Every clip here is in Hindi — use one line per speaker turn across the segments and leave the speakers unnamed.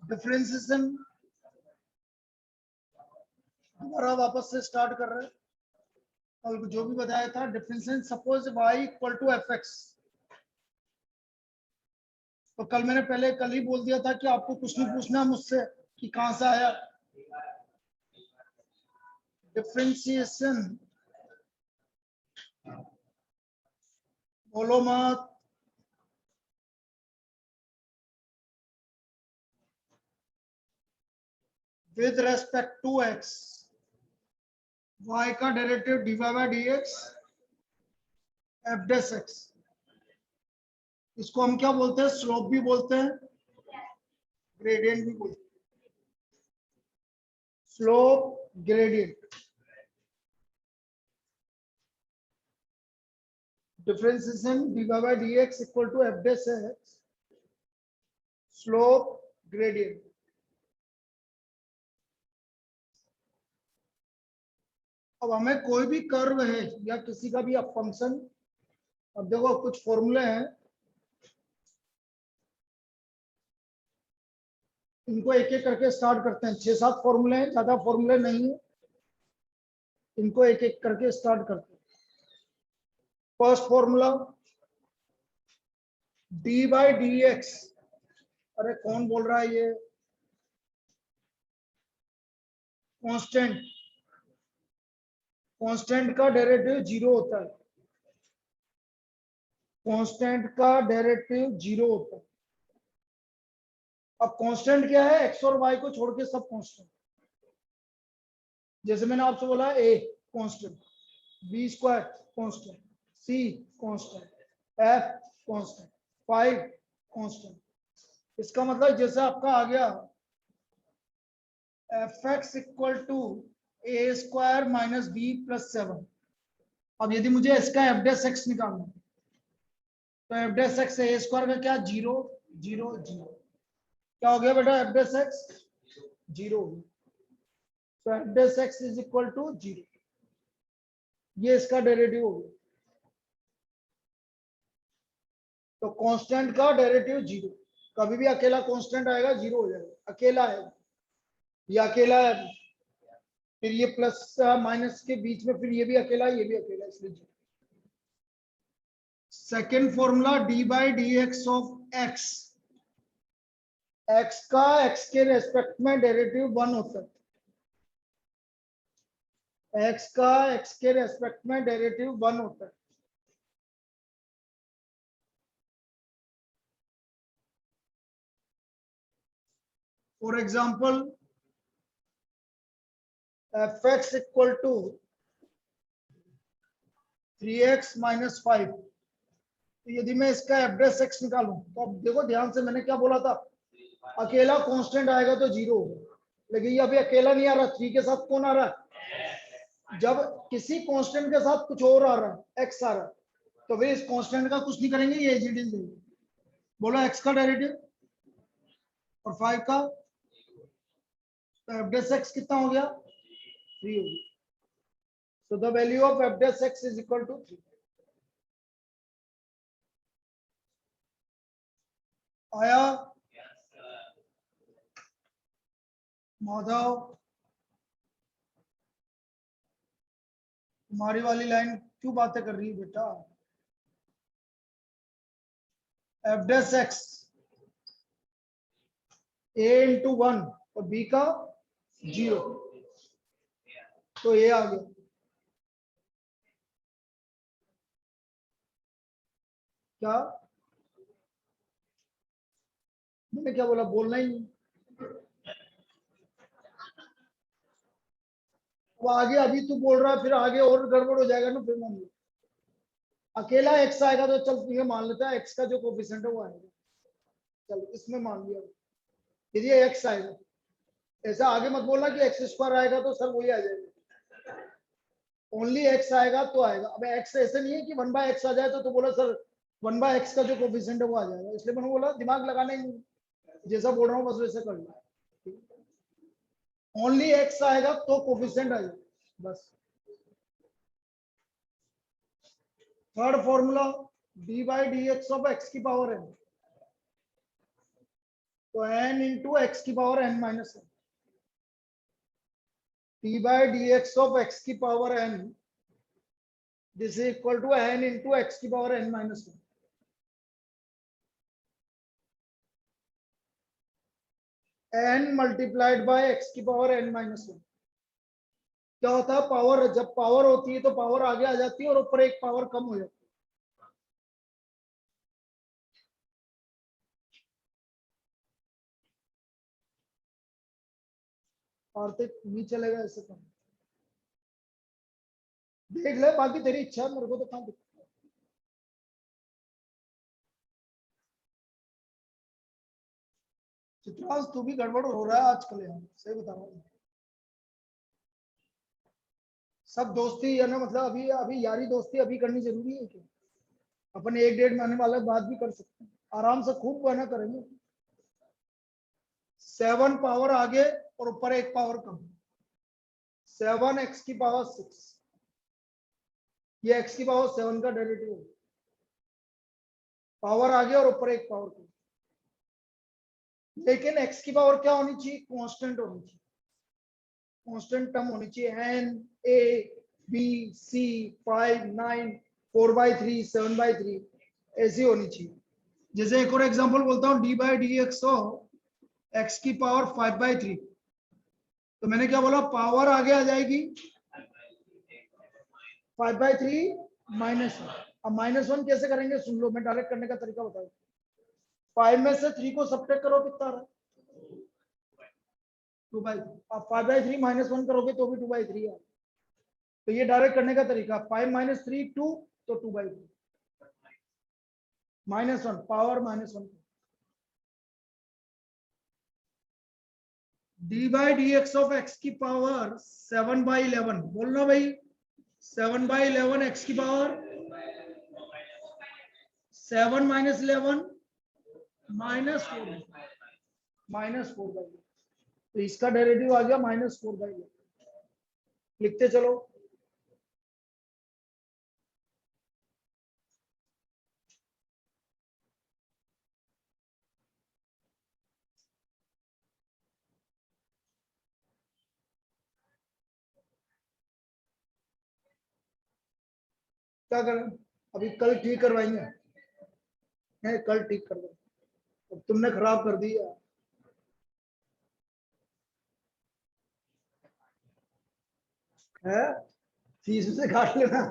डिफरेंशिएशन दोबारा वापस से स्टार्ट कर रहे हैं। कल जो भी बताया था differentiation, suppose y equal to f x. तो कल मैंने कल ही बोल दिया था कि आपको कुछ नहीं पूछना मुझसे कि कहां से आया। डिफरेंशिएशन बोलो मत। With respect to x, y का derivative dy by dx f dash x। इसको हम क्या बोलते हैं? स्लोप भी बोलते हैं, ग्रेडियंट भी बोलते हैं। Slope gradient. Differentiation dy by dx equal to f dash x, slope gradient. अब हमें कोई भी कर्व है या किसी का भी फंक्शन, अब देखो कुछ फॉर्मूले हैं, इनको एक एक करके स्टार्ट करते हैं। 6-7 फॉर्मूले हैं, ज्यादा फॉर्मूले नहीं है, इनको एक एक करके स्टार्ट करते हैं। First formula d by d x. अरे कौन बोल रहा है ये? कांस्टेंट, कांस्टेंट का डेरिवेटिव 0 होता है। कांस्टेंट का डेरिवेटिव 0 होता है। अब कांस्टेंट क्या है? एक्स और वाई को छोड़ के सब कांस्टेंट। जैसे मैंने आपसे बोला a constant, b square constant, c constant, f constant, 5 constant. इसका मतलब जैसे आपका आ गया f x equal to a square minus b plus 7। अब यदि मुझे इसका एफ डैश एक्स निकालना है तो एफ डैश एक्स ए स्क्वायर का क्या? 0 0 0। क्या हो गया बेटा? एफ डैश एक्स 0 हो गया। तो f dash x is equal to 0, ये इसका डेरिवेटिव हो गया। तो कांस्टेंट का डेरिवेटिव 0, कभी भी अकेला कांस्टेंट आएगा 0 हो जाएगा, अकेला है ये, अकेला है। फिर ये प्लस माइनस के बीच में फिर ये भी अकेला है, ये भी अकेला है, इसलिए 0। Second formula d by d x of x. X का एक्स के रेस्पेक्ट में डेरिवेटिव 1 होता है। एक्स का एक्स के रेस्पेक्ट में डेरिवेटिव 1 होता है। For example f x equal to 3x minus 5। तो यदि मैं इसका एफ डैश एक्स निकालूं तो अब देखो ध्यान से, मैंने क्या बोला था? अकेला कांस्टेंट आएगा तो 0 होगा, लेकिन ये अभी अकेला नहीं आ रहा। 3 के साथ कौन आ रहा है? जब किसी कांस्टेंट के साथ कुछ और आ रहा है, x आ रहा है, तो वे इस कांस्टेंट का कुछ नहीं करेंगे, ये एज इट इज देंगे। बोलो x का डेरिवेटिव और 5 का, तो एफ डैश एक्स कितना हो गया? 3 हो गया। So the value of f dash x is equal to 3. आया माधव? तुम्हारी वाली लाइन क्यों बातें कर रही है बेटा? f dash x a into 1 और b का 0, तो ये आ गया। क्या मैंने क्या बोला? बोलना ही नहीं। अब आगे अभी तू बोल रहा है, फिर आगे और गड़बड़ हो जाएगा ना। फिर मान लो अकेला x आएगा तो चल ये मान लेता है x का जो कोफिशिएंट है वो आएगा, चल इसमें मान लिया। यदि ये x आएगा, ऐसा आगे मत बोलना कि एक्स स्क्वायर आएगा तो सर वही आ जाएगा। ओनली x आएगा तो आएगा। अब x ऐसे नहीं है कि 1 बाय एक्स आ जाए तो बोला सर 1 बाय एक्स का जो कोफिशिएंट है वो आ जाएगा। इसलिए मैंने बोला दिमाग लगाना ही नहीं, जैसा बोल रहा हूँ बस वैसे करना। ओनली x आएगा तो कोफिशिएंट आएगा बस। Third formula d by d x of x की पावर है। तो n इंटू एक्स की power n minus one, d by d x of x की power n, this is equal to n into x की power n minus one. n multiplied by x की पावर n माइनस वन। क्या होता है, पावर जब पावर होती है तो पावर आगे आ जाती है और ऊपर एक पावर कम हो जाती है। कार्तिक नहीं चलेगा ऐसे तो देख ले, बाकी तेरी इच्छा है, मेरे को तो कहाँ दिक्कत है। चित्रांश तू भी गड़बड़ हो रहा है आजकल यार, सही बता रहा हूँ। सब दोस्ती है ना, मतलब अभी अभी यारी दोस्ती अभी करनी जरूरी है क्या? अपन 1-1.5 महीने वाले बात भी कर सकते हैं, आराम से खूब बना करेंगे। 7 पावर आगे और ऊपर एक पावर कम, 7 एक्स की पावर 6, ये एक्स की पावर 7 का डेरिवेटिव, पावर आगे और ऊपर एक पावर कम। लेकिन एक्स की पावर क्या होनी चाहिए, कांस्टेंट होनी चाहिए, कांस्टेंट टर्म होनी चाहिए। एन ए बी सी 5 9 4/3 7/3 ऐसी होनी चाहिए। जैसे एक और एग्जांपल बोलता हूँ, D by d x x की पावर 5/3, तो मैंने क्या बोला, पावर आगे आ जाएगी 5/3 माइनस वन। अब माइनस वन कैसे करेंगे सुन लो, मैं डायरेक्ट करने का तरीका बताऊँ। 5 में से 3 को सब्ट्रैक्ट करो, कितना रहा, 2/3। अब 5/3 माइनस वन करोगे तो भी 2/3 है। तो ये डायरेक्ट करने का तरीका, 5 माइनस 3 2, तो 2/3 minus one, power minus one. D by d x of x की पावर 7/11, बोलना भाई 7/11 एक्स की पावर 7 माइनस 11 -4, -4/11। तो इसका डेरिवेटिव आ गया -4/11। लिखते चलो, क्या करें, अभी कल ठीक करवाएंगे, नहीं कल ठीक करवाएंगे, अब तुमने खराब कर दिया है, फीस से काट लेना।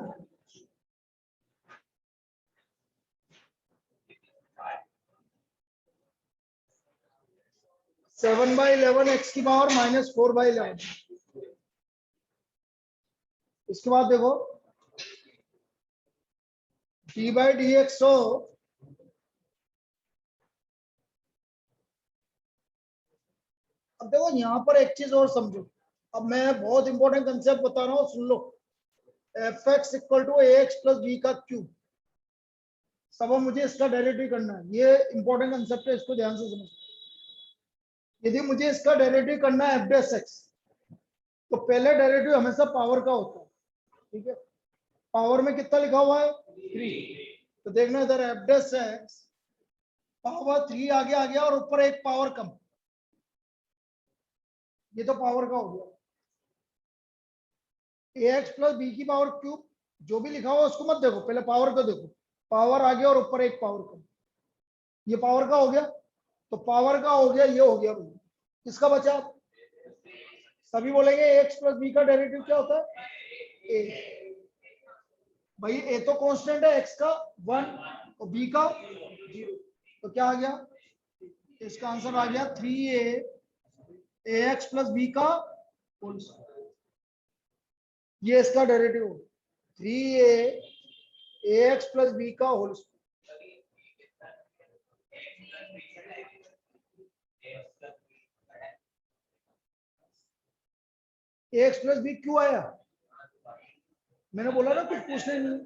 7/11 एक्स की पावर -4/11। इसके बाद देखो, डी बाई डी एक्स हो, अब देखो यहाँ पर एक चीज और समझो, अब मैं बहुत इंपॉर्टेंट कंसेप्ट बता रहा हूँ, सुन लो। F x equal to a x plus b का क्यूब, सब मुझे इसका डेरिवेटिव करना है, ये इंपॉर्टेंट कंसेप्ट है, इसको ध्यान से समझो। यदि मुझे इसका डेरिवेटिव करना है एफ डैश एक्स, तो पहले डेरिवेटिव हमेशा पावर का होता है, ठीक है। पावर में कितना लिखा हुआ है 3, तो देखना इधर एफ डैश एक्स पावर 3 आगे आ गया और ऊपर एक पावर कम, ये तो पावर का हो गया। ए एक्स प्लस बी की पावर क्यूब, जो भी लिखा हुआ उसको मत देखो, पहले पावर को देखो, पावर आ गया और ऊपर एक पावर कम, ये पावर का हो गया। तो पावर का हो गया, ये हो गया भाई, किसका बचा, सभी बोलेंगे एक्स प्लस बी का डेरिवेटिव क्या होता है, ए। भाई ए तो कांस्टेंट है, एक्स का 1 और बी का 0, तो क्या आ गया, इसका आंसर आ गया 3a एक्स प्लस बी का होल स्क्वायर। ये इसका derivative 3a x plus b का whole square. X plus b क्यों आया, मैंने बोला ना कुछ पूछने नहीं।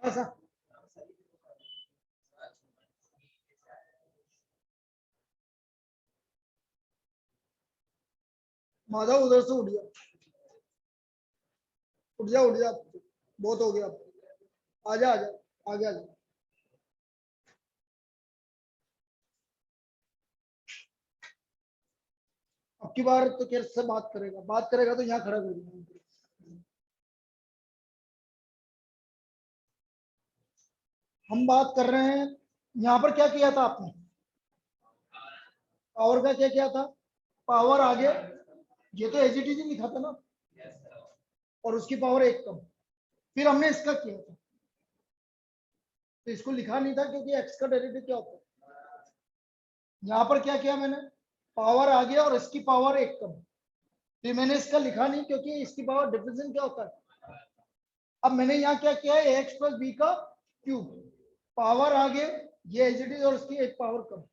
बस माधव उधर से उठ गया। उठ जा उठ जा, बहुत हो गया, आजा आजा आगे आजा। अब की बार तो कैसे से बात करेगा तो यहाँ खड़ा कर दूंगा। हम बात कर रहे हैं, यहाँ पर क्या किया था आपने, पावर का क्या किया था, पावर आगे, ये तो एज इट इज लिखा था ना, और उसकी पावर 1 कम। फिर हमने इसका किया था, तो इसको लिखा नहीं था क्योंकि एक्स का डेरिवेटिव क्या होता है। यहाँ पर क्या किया मैंने, पावर आगे और इसकी पावर 1 कम। फिर मैंने इसका लिखा नहीं क्योंकि इसकी पावर डिफरेंशियल क्या होता है। अब मैंने यहाँ क्या किया है, एक्स प्लस बी का क्यूब, पावर आगे, ये एज इट इज और इसकी एक पावर कम।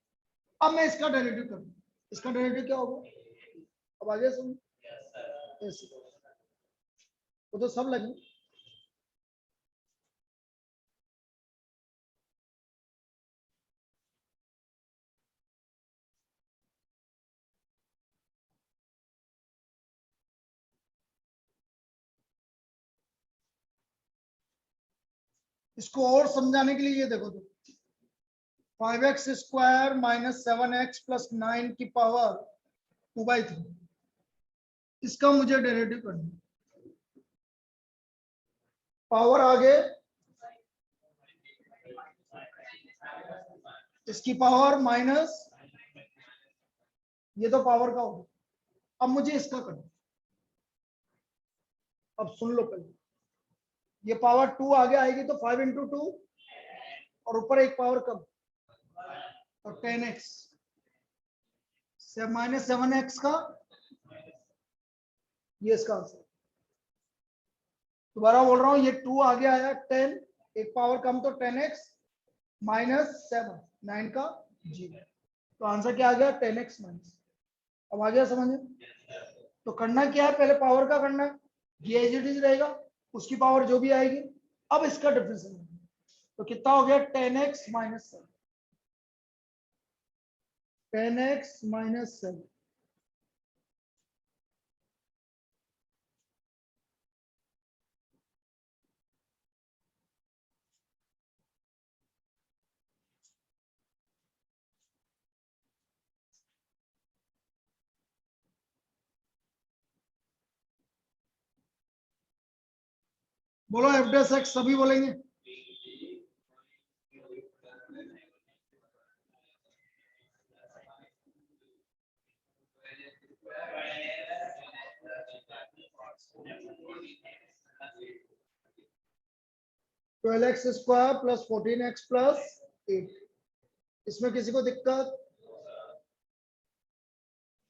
अब मैं इसका डेरिवेटिव करूँ, इसका डेरिवेटिव क्या होगा, अब आगे सुन, ऐसे वो तो सब लगे। इसको और समझाने के लिए ये देखो, तो 5x square minus 7x plus 9 की पावर 2/3, इसका मुझे डेरिवेटिव करना है। पावर आगे, इसकी पावर माइनस, ये तो पावर का होगा। अब मुझे इसका करना, अब सुन लो पहले, ये पावर 2 आगे आएगी तो 5 इंटू 2 और ऊपर एक पावर कम, और 10x माइनस 7x का, ये इसका आंसर। दोबारा बोल रहा हूं, ये 2 आगे आया, 10 एक पावर कम तो 10x माइनस 7 9 का 0, तो आंसर क्या आ गया, 10x माइनस। अब आ गया समझ में। तो करना क्या है, पहले पावर का करना है, ये एज इट इज रहेगा, उसकी पावर जो भी आएगी। अब इसका डिफरेंस, तो कितना हो गया, 10x माइनस 7, 10x माइनस 7। बोलो एफ डेस एक्स, सभी बोलेंगे। Twelve x square plus 14x plus 8, इसमें किसी को दिक्कत,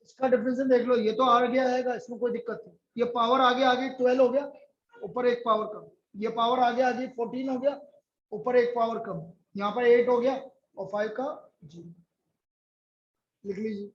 इसका डिफरेंशियल देख लो, ये तो आगे आएगा, इसमें कोई दिक्कत नहीं। ये पावर आगे आगे 12 हो गया, ऊपर एक पावर कम, ये पावर आगे आगे 14 हो गया, ऊपर एक पावर कम, यहाँ पर 8 हो गया और 5 का 0, लिख लीजिए।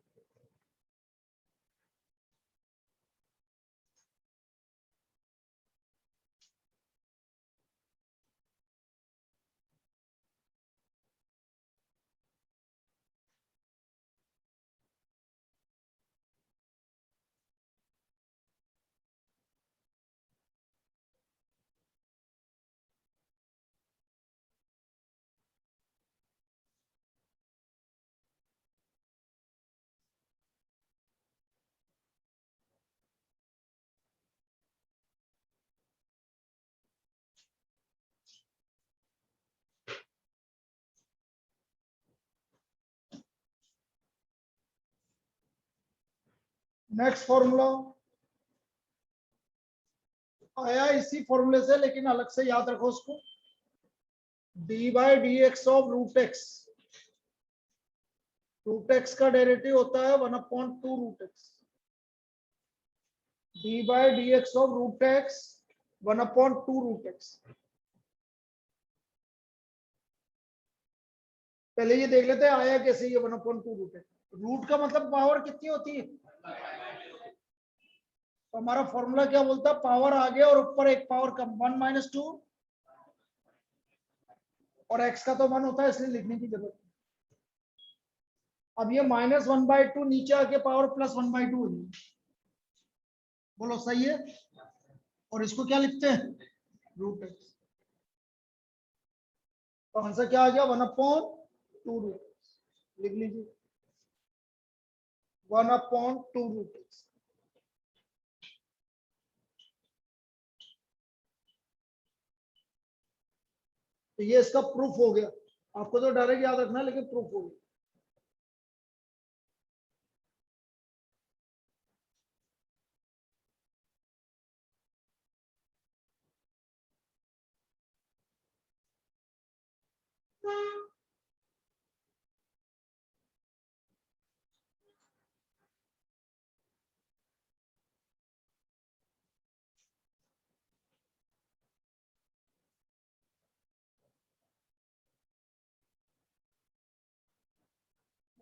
नेक्स्ट फॉर्मूला आया इसी फॉर्मूले से, लेकिन अलग से याद रखो उसको, d by d x of root x, root x का डेरिवेटिव होता है 1/2 root x, d by d x of root x 1/2 root x. पहले ये देख लेते हैं आया कैसे, ये 1/2 रूट एक्स, रूट का मतलब पावर कितनी होती है, तो हमारा फॉर्मूला क्या बोलता है, पावर आगे और ऊपर एक पावर कम, 1 माइनस 2, और x का तो 1 होता है इसलिए लिखने की जरूरत नहीं। अब ये -1/2 नीचे आके पावर +1/2 हो जाएगी, बोलो सही है। और इसको क्या लिखते हैं, रूट एक्स। तो आंसर क्या आ गया, 1/2 रूट, लिख लीजिए 1/2 रूट एक्स। तो ये इसका प्रूफ हो गया। आपको तो डायरेक्ट याद रखना है, लेकिन प्रूफ हो गया।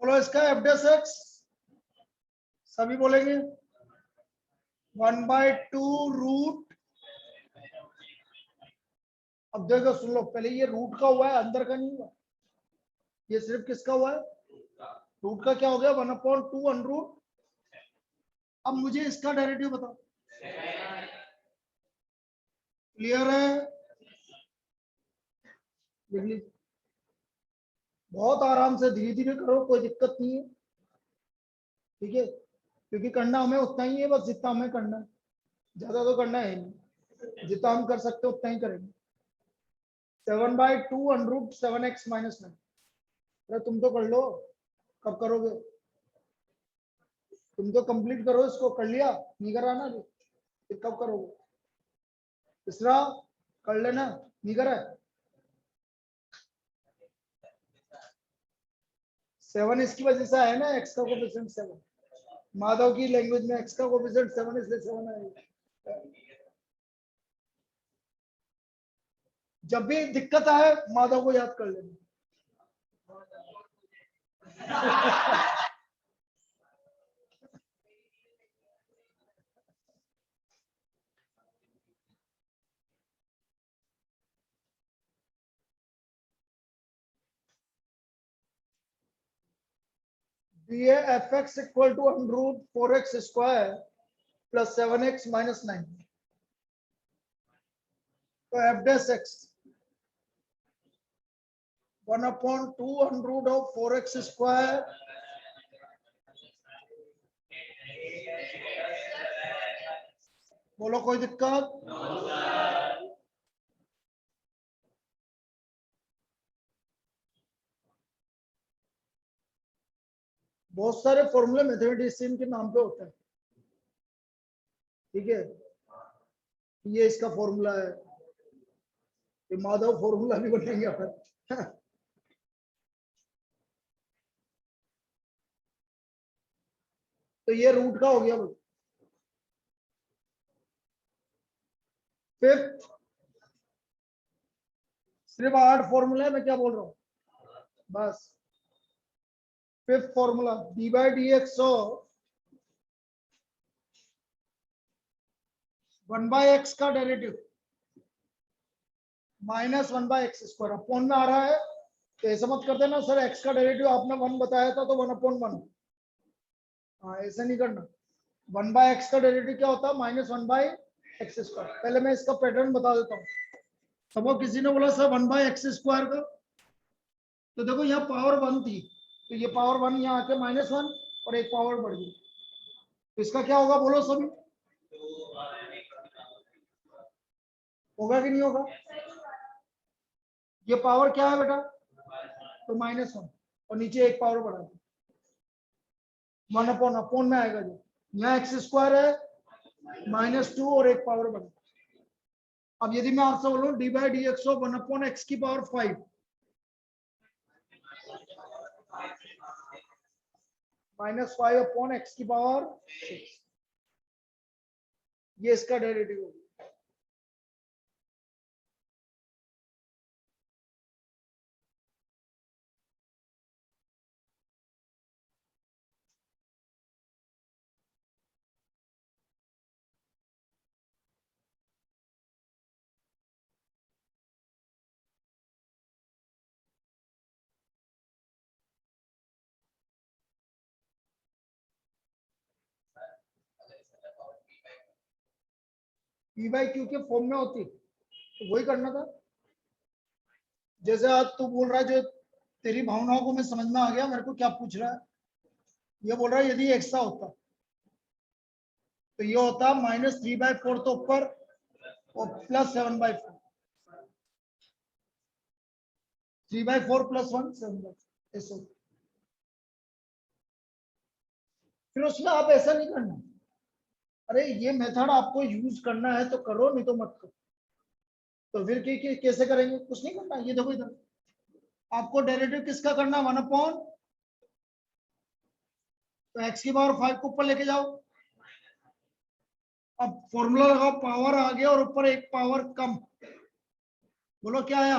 बोलो इसका एफ डेस एक्स, सभी बोलेंगे 1/2 रूट। अब देखो सुन लो, पहले ये रूट का हुआ है, अंदर का नहीं हुआ। ये सिर्फ किसका हुआ है, रूट का। क्या हो गया, 1/2 अनरूट। अब मुझे इसका डेरिवेटिव बताओ। क्लियर है, लिख लीजिए। बहुत आराम से धीरे धीरे करो, कोई दिक्कत नहीं है, ठीक है। क्योंकि करना हमें उतना ही है, बस जितना हमें करना है, ज्यादा तो करना है नहीं। जितना हम कर सकते उतना ही करेंगे। 7/2 अनरूट 7x-9। अरे तुम तो कर लो, कब करोगे, तुम तो कंप्लीट करो इसको। कर लिया, नहीं करा ना अभी, फिर कब करोगे। तीसरा कर लेना, नहीं करा है। 7 इसकी वजह से है ना, एक्स का कोफिशिएंट 7। माधव की लैंग्वेज में एक्स का कोफिशिएंट 7, इसलिए 7 आएगा। जब भी दिक्कत आए माधव को याद कर लेना। दिए F x equal to √ 4x² + 7x-9। तो एफ डेस एक्स 1/2 √4x²। बोलो कोई दिक्कत। बहुत सारे फॉर्मूले मैथमेटिशियन के नाम पे होते हैं, ठीक है। ये इसका फॉर्मूला है, ये माधव फॉर्मूला भी बनेंगे फिर। तो ये रूट का हो गया। फिफ्थ, सिर्फ 8 फॉर्मूला है, मैं क्या बोल रहा हूँ, बस। Fifth formula, d/dx of 1/x का डेरिवेटिव -1/x²। अपॉन में आ रहा है, तो ऐसा मत कर देना सर x का डेरिवेटिव आपने 1 बताया था तो 1/1। हाँ, ऐसा नहीं करना। 1/x का डेरिवेटिव क्या होता है, -1/x²। पहले मैं इसका पैटर्न बता देता हूँ। सपोज किसी ने बोला सर 1/x² का, तो देखो यहाँ पावर 1 थी, तो ये पावर 1 यहाँ आके -1 और एक पावर बढ़ गई। तो इसका क्या होगा, बोलो सभी, होगा कि नहीं होगा। ये पावर क्या है बेटा, तो -1, और नीचे एक पावर बढ़ा, 1/अपॉन में आएगा। जो यहाँ x² है, -2 और एक पावर बढ़ा। अब यदि मैं आपसे बोलूं d/dx ऑफ 1/x⁵ -5/x⁶, ये इसका डेरिवेटिव होगा। पी बाई क्यू के फॉर्म में होती तो वही करना था। जैसे आज तू बोल रहा है, जो तेरी भावनाओं को मैं समझ में आ गया, मेरे को क्या पूछ रहा है, ये बोल रहा है यदि ऐसा होता तो ये होता -3/4 तो ऊपर और +7/4, 3/4 + 1 7/4 ऐसा। फिर उसमें आप ऐसा नहीं करना, अरे ये मेथड आपको यूज करना है तो करो, नहीं तो मत करो। तो फिर कैसे करेंगे, कुछ नहीं करना। ये देखो इधर आपको डेरिवेटिव किसका करना है, 1/, तो x की पावर 5 को ऊपर लेके जाओ। अब फॉर्मूला लगाओ, पावर आ गया और ऊपर एक पावर कम, बोलो क्या आया।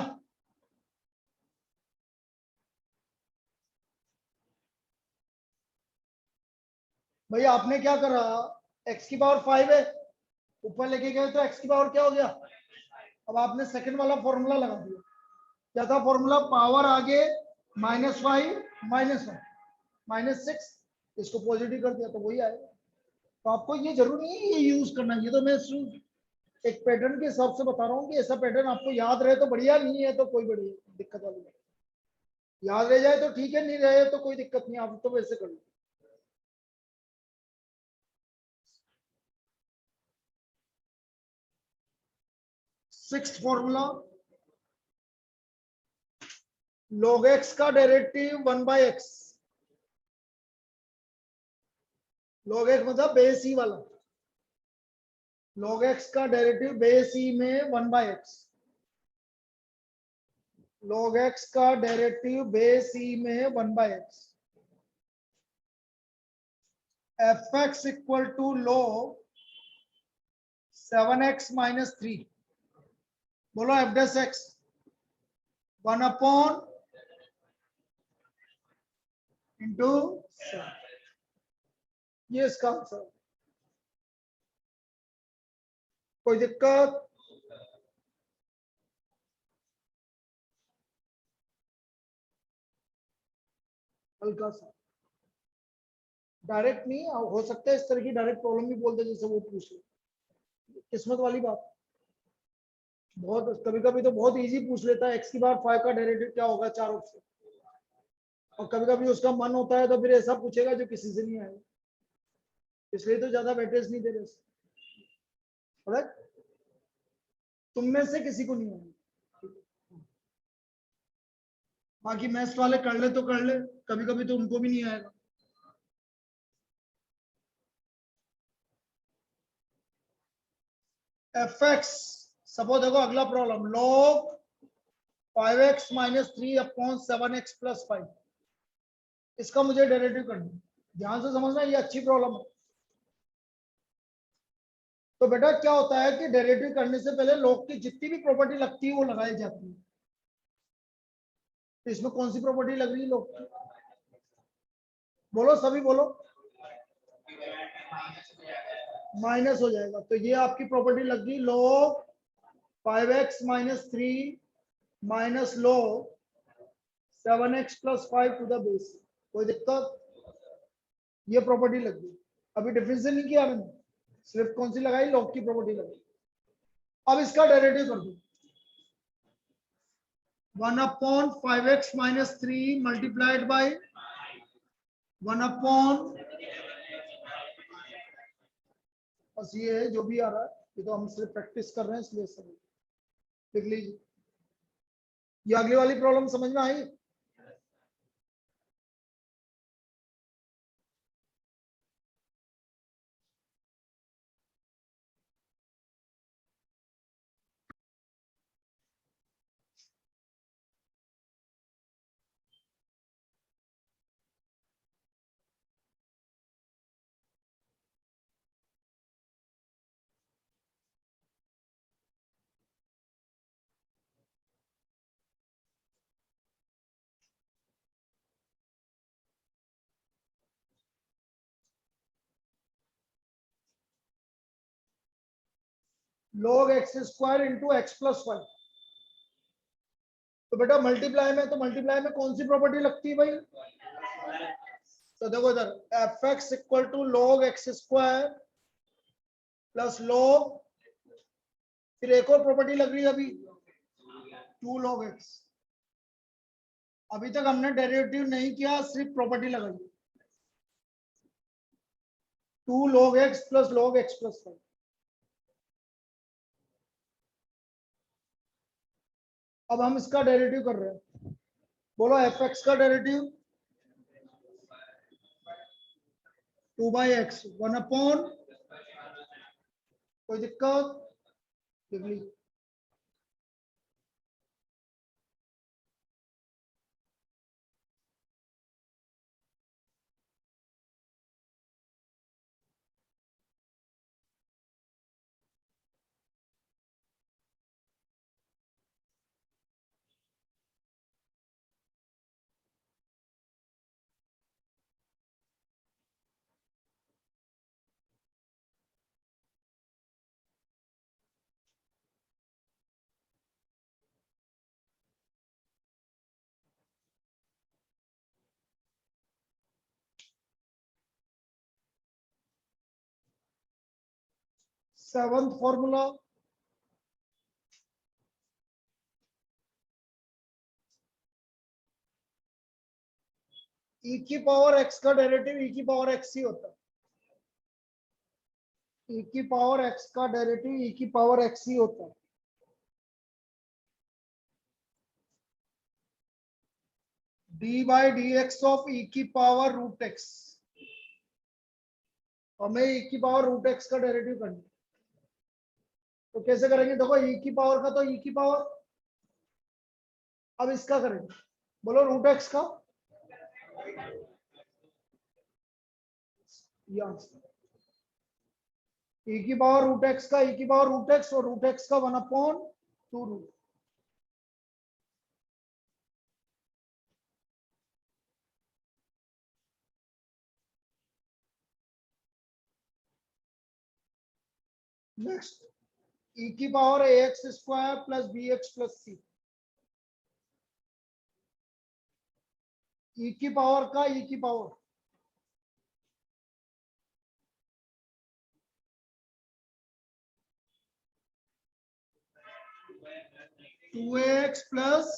भाई आपने क्या करा, x की पावर 5 है, ऊपर लेके गए तो x की पावर क्या हो गया। अब आपने सेकंड वाला फॉर्मूला लगा दिया, क्या था फॉर्मूला, पावर आगे -5 -1 -6, इसको पॉजिटिव कर दिया तो वही आएगा। तो आपको ये जरूरी नहीं है ये यूज करना, ये तो मैं एक पैटर्न के हिसाब से बता रहा हूँ कि ऐसा पैटर्न आपको याद रहे तो बढ़िया, नहीं है तो कोई बढ़िया दिक्कत वाली नहीं। याद रह जाए तो ठीक है, नहीं रहे तो कोई दिक्कत नहीं, आप तो वैसे कर लो। सिक्स्थ फॉर्मूला, log x का डेरिवेटिव 1/x, log x मतलब बेस ई वाला, log x का डेरिवेटिव बेस ई में 1/x, log x का डेरिवेटिव बेस ई में 1/x, fx equal to log 7x - 3, बोलो f डैश x 1/, इंटू, ये इसका आंसर। कोई दिक्कत, हल्का सा डायरेक्ट नहीं हो सकता है, इस तरह की डायरेक्ट प्रॉब्लम भी बोलते जैसे वो पूछ ले, किस्मत वाली बात। बहुत कभी कभी तो बहुत इजी पूछ लेता है, x की पावर 5 का डेरिवेटिव क्या होगा 4 ऑप्शन, और कभी कभी उसका मन होता है तो फिर ऐसा पूछेगा जो किसी से नहीं आएगा, इसलिए तो ज्यादा वेटेज नहीं दे रहे, तुम में से किसी को नहीं आएगा। बाकी मैथ्स वाले कर ले तो कर ले, कभी कभी तो उनको भी नहीं आएगा। fx, सपोज देखो अगला प्रॉब्लम, log 5x - 3/7x + 5, इसका मुझे डेरिवेटिव करना है, ध्यान से समझना, ये अच्छी प्रॉब्लम है। तो बेटा क्या होता है कि डेरिवेटिव करने से पहले log की जितनी भी प्रॉपर्टी लगती है वो लगाई जाती है। तो इसमें कौन सी प्रॉपर्टी लग रही है log की, बोलो सभी बोलो, माइनस हो जाएगा, तो ये आपकी प्रॉपर्टी लग गई log 5x - 3 - log 7x + 5 to the base. कोई दिक्कत, ये प्रॉपर्टी लग गई। अभी डिफरेंशियल नहीं किया मैंने, सिर्फ कौन सी लगाई, log की प्रॉपर्टी लगाई। अब इसका डेरिवेटिव कर दो, 1/5x - 3 मल्टीप्लाइड बाय 1/, बस ये है जो भी आ रहा है, ये तो हम सिर्फ प्रैक्टिस कर रहे हैं इसलिए सब लिख लीजिए। ये अगली वाली प्रॉब्लम समझ में आई। log x² इंटू x + 5, तो बेटा मल्टीप्लाई में, तो मल्टीप्लाई में कौन सी प्रॉपर्टी लगती है भाई, तो देखो इधर fx equal to log x² plus log फिर एक और प्रॉपर्टी लग रही है अभी 2 log x। अभी तक हमने डेरिवेटिव नहीं किया, सिर्फ प्रॉपर्टी लगाई 2 log x plus log x plus 5। अब हम इसका डेरिवेटिव कर रहे हैं, बोलो एफ एक्स का डेरिवेटिव 2/x 1/, कोई दिक्कत लिख ली। सेवंथ फॉर्मूला, e की पावर x का डेरिवेटिव e की पावर x ही होता है। e की पावर x का डेरिवेटिव e की पावर x ही होता है। D by d x of e की पावर रूट एक्स, हमें e की पावर रूट एक्स का डेरिवेटिव करना है। तो कैसे करेंगे, देखो e की पावर का तो e की पावर, अब इसका करेंगे, बोलो रूट एक्स का, e की पावर रूट एक्स का, e की पावर रूट एक्स और रूट एक्स का 1/2 रूट। नेक्स्ट e की power ax square plus bx plus c, e की पावर का e की power 2x plus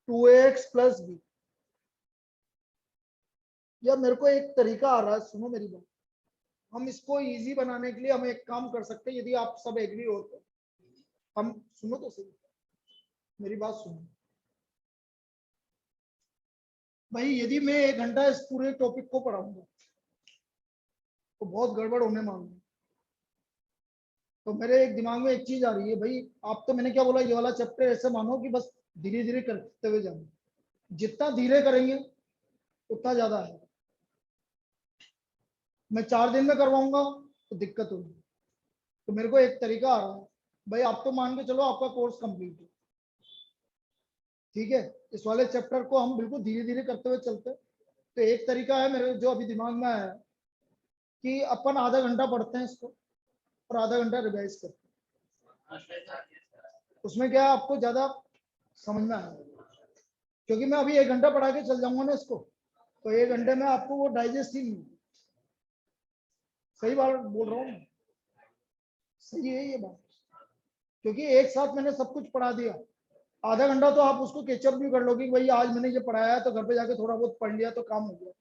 2x plus b। या मेरे को एक तरीका आ रहा है, सुनो मेरी बात, हम इसको इजी बनाने के लिए हम एक काम कर सकते हैं, यदि आप सब एग्री हो तो हम, सुनो तो सही मेरी बात सुनो भाई, यदि मैं 1 घंटा इस पूरे टॉपिक को पढ़ाऊंगा तो बहुत गड़बड़ होने वाली है। तो मेरे एक दिमाग में एक चीज आ रही है भाई, आप तो मैंने क्या बोला, ये वाला चैप्टर ऐसे मानो कि बस धीरे धीरे करते हुए जाना, जितना धीरे करेंगे उतना ज्यादा है। मैं 4 दिन में करवाऊंगा तो दिक्कत होगी। तो मेरे को एक तरीका आ रहा है भाई, आप तो मान के चलो आपका कोर्स कंप्लीट है, ठीक है, इस वाले चैप्टर को हम बिल्कुल धीरे धीरे करते हुए चलते। तो एक तरीका है मेरे जो अभी दिमाग में आया कि अपन आधा घंटा पढ़ते हैं इसको और आधा घंटा रिवाइज करते हैं। उसमें क्या है, आपको ज्यादा समझ में आएगा, क्योंकि मैं अभी 1 घंटा पढ़ा के चल जाऊंगा ना इसको, तो 1 घंटे में आपको वो डाइजेस्ट ही नहीं। सही बात बोल रहा हूँ, सही है ये बात, क्योंकि एक साथ मैंने सब कुछ पढ़ा दिया। आधा घंटा तो आप उसको कैचअप भी कर लोगे कि भाई आज मैंने ये पढ़ाया है तो घर पे जाके थोड़ा बहुत पढ़ लिया तो काम हो गया।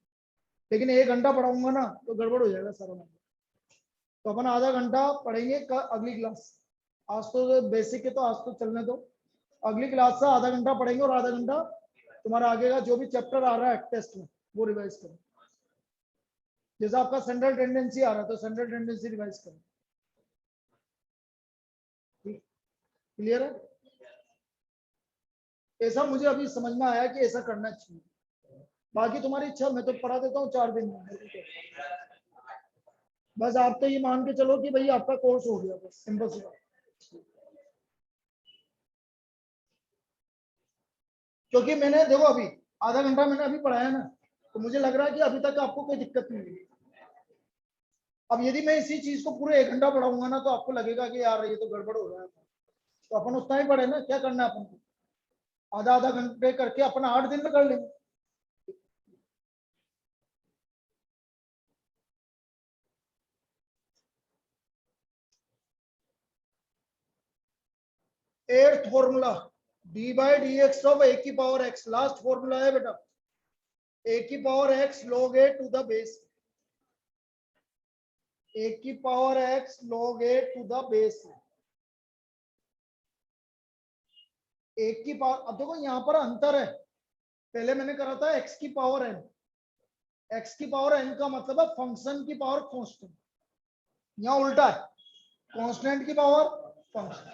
लेकिन 1 घंटा पढ़ाऊंगा ना तो गड़बड़ हो जाएगा सारा मामला। तो अपन आधा घंटा पढ़ेंगे अगली क्लास, आज तो बेसिक है तो आज तो चलने दो, अगली क्लास से आधा घंटा पढ़ेंगे और आधा घंटा तुम्हारा आगे का जो भी चैप्टर आ रहा है टेस्ट में वो रिवाइज करो। जैसे आपका सेंट्रल टेंडेंसी आ रहा है तो सेंट्रल टेंडेंसी रिवाइज करो। क्लियर है? ऐसा मुझे अभी समझ में आया कि ऐसा करना चाहिए। बाकी तुम्हारी इच्छा, मैं तो पढ़ा देता हूँ 4 दिन में, बस आप तो ये मान के चलो कि भाई आपका कोर्स हो गया, बस सिंपल सी बात। क्योंकि मैंने देखो अभी आधा घंटा मैंने अभी पढ़ाया ना, तो मुझे लग रहा है कि अभी तक आपको कोई दिक्कत नहीं हुई। अब यदि मैं इसी चीज को पूरे 1 घंटा पढ़ाऊंगा ना तो आपको लगेगा कि यार ये तो गड़बड़ हो रहा है। तो अपन उतना ही पढ़े ना, क्या करना है अपन को, आधा आधा घंटे करके अपन 8 दिन में कर लेंगे। Eighth formula d by d x of a की पावर एक्स, लास्ट फॉर्मूला है बेटा, ए की power x log a to the base, a की power x log a to the base, एक की पावर। अब देखो यहां पर अंतर है, पहले मैंने करा था एक्स की पावर एन, एक्स की पावर एन का मतलब है फंक्शन की पावर कांस्टेंट, यहां उल्टा है, कांस्टेंट की पावर फंक्शन,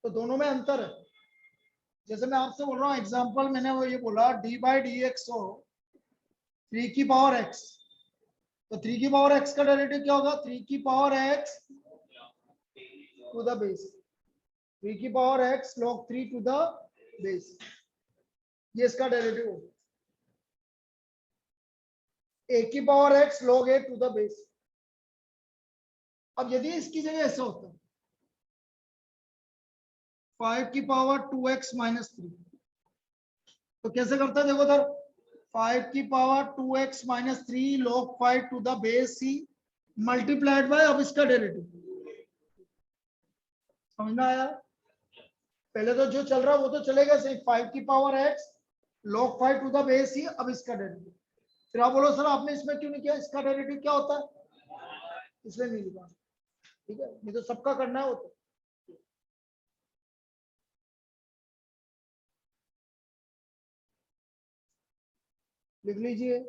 तो दोनों में अंतर है। जैसे मैं आपसे बोल रहा हूँ एग्जांपल, मैंने वो ये बोला डी बाई डी एक्स हो 3 की पावर एक्स, तो 3 की पावर एक्स का डेरिवेटिव क्या होगा, 3 की power x to the base, 3 की power x log 3 to the base, ये इसका डेरिवेटिव होगा, ए की power x log a to the base. अब यदि इसकी जगह ऐसा होता है 5 की पावर 2x माइनस 3, तो कैसे करता है देखो सर, 5 की power 2x minus 3 log 5 to the base C multiplied by, अब इसका डेरिवेटिव, समझ में आया? पहले तो जो चल रहा है वो तो चलेगा सही, 5 की power x log 5 to the base c, अब इसका डेरिवेटिव। फिर आप बोलो सर आपने इसमें क्यों नहीं किया, इसका डेरिवेटिव क्या होता है, इसलिए नहीं लिखा, ठीक है, नहीं तो सबका करना है वो तो। लिख लीजिए,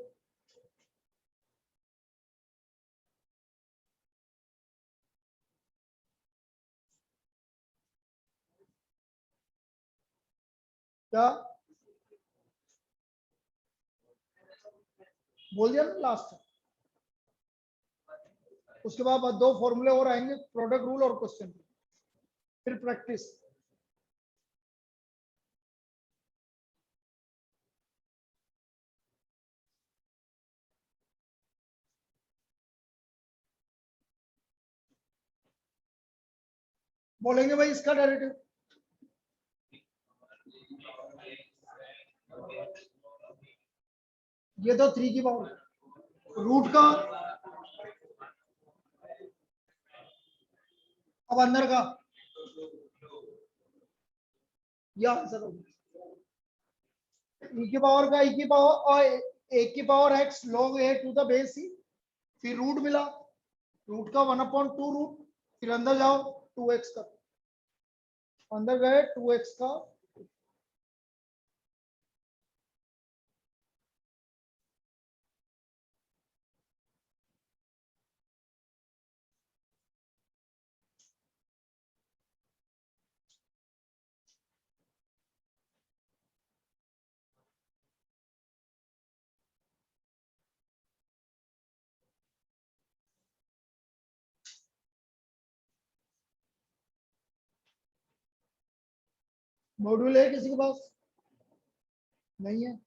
क्या बोल दिया ना लास्ट, उसके बाद दो फॉर्मूले और आएंगे, प्रोडक्ट रूल और क्वेश्चन, फिर प्रैक्टिस। बोलेंगे भाई इसका डेरिवेटिव, ये तो 3 की पावर रूट का, अब अंदर का या आंसर होगा ई की पावर का, ई की पावर और ए की power x log a to the base c, फिर रूट मिला, रूट का 1/2 रूट, फिर अंदर जाओ 2x का, अंदर गए 2x का, मॉड्यूल है किसी के पास, नहीं है?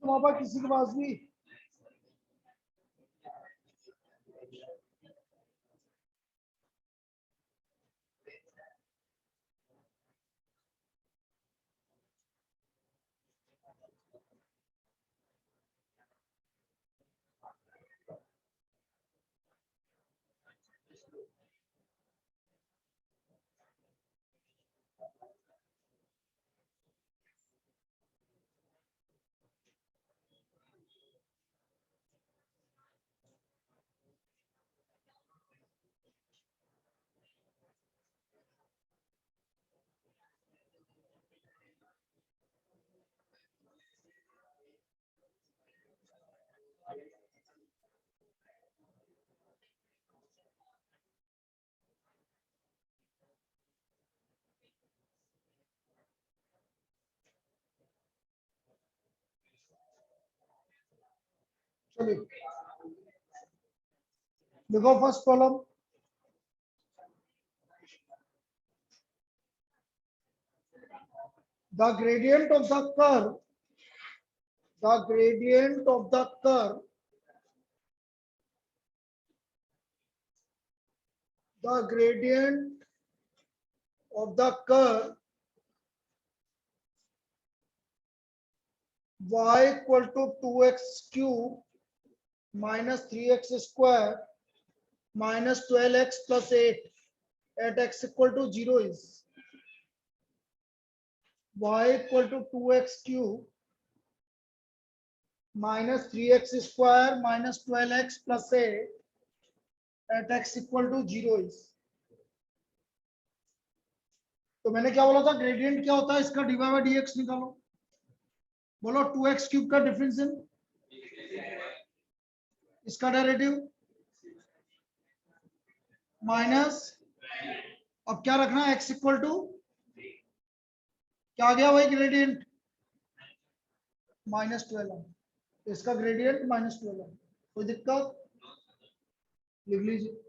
तुम्हारे पास किसी के पास भी? चलिए देखो first problem, the gradient of the curve, the gradient of the curve, the gradient of the curve y equal to 2x cube minus 3x square minus 12x plus 8 at x equal to 0 is y equal to 2x cube minus 3x square minus 12x plus 8 at x equal to 0 is। तो मैंने क्या बोला था, ग्रेडियंट क्या होता है इसका, dy by dx निकालो। बोलो 2x क्यूब का डिफरेंशियल, इसका डेरिवेटिव माइनस, अब क्या रखना है, x इक्वल टू क्या आ गया, वही ग्रेडियंट -12 है, इसका ग्रेडियंट -12 है। कोई दिक्कत, लिख लीजिए।